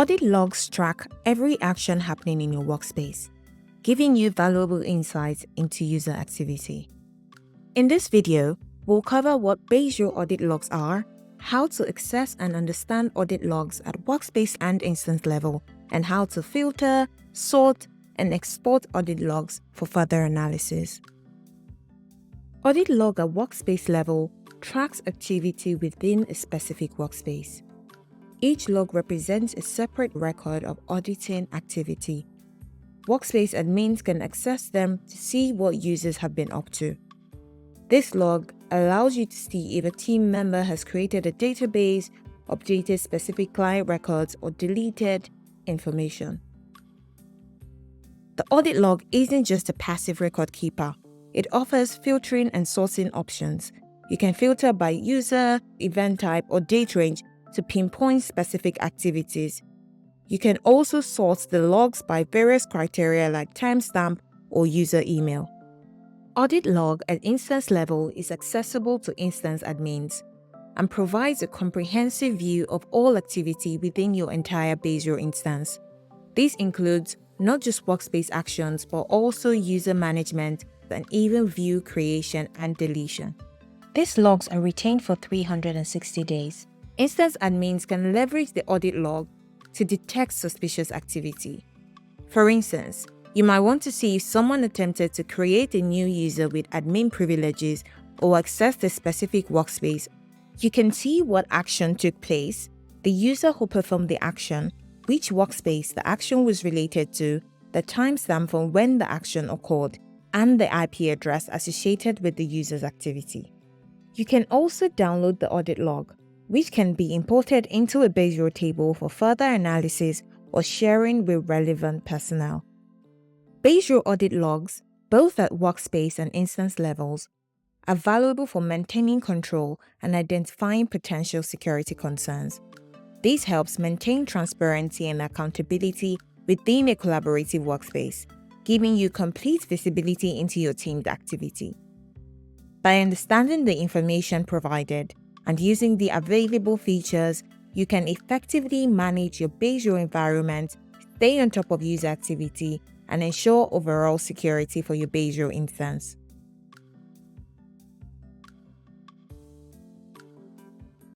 Audit logs track every action happening in your workspace, giving you valuable insights into user activity. In this video, we'll cover what Baserow audit logs are, how to access and understand audit logs at workspace and instance level, and how to filter, sort, and export audit logs for further analysis. Audit log at workspace level tracks activity within a specific workspace. Each log represents a separate record of auditing activity. Workspace admins can access them to see what users have been up to. This log allows you to see if a team member has created a database, updated specific client records, or deleted information. The audit log isn't just a passive record keeper. It offers filtering and sorting options. You can filter by user, event type, or date range to pinpoint specific activities. You can also sort the logs by various criteria like timestamp or user email. Audit log at instance level is accessible to instance admins and provides a comprehensive view of all activity within your entire Baserow instance. This includes not just workspace actions, but also user management and even view creation and deletion. These logs are retained for 360 days. Instance admins can leverage the audit log to detect suspicious activity. For instance, you might want to see if someone attempted to create a new user with admin privileges or access the specific workspace. You can see what action took place, the user who performed the action, which workspace the action was related to, the timestamp from when the action occurred, and the IP address associated with the user's activity. You can also download the audit log, which can be imported into a Baserow table for further analysis or sharing with relevant personnel. Baserow audit logs, both at workspace and instance levels, are valuable for maintaining control and identifying potential security concerns. This helps maintain transparency and accountability within a collaborative workspace, giving you complete visibility into your team's activity. By understanding the information provided and using the available features, you can effectively manage your Baserow environment, stay on top of user activity, and ensure overall security for your Baserow instance.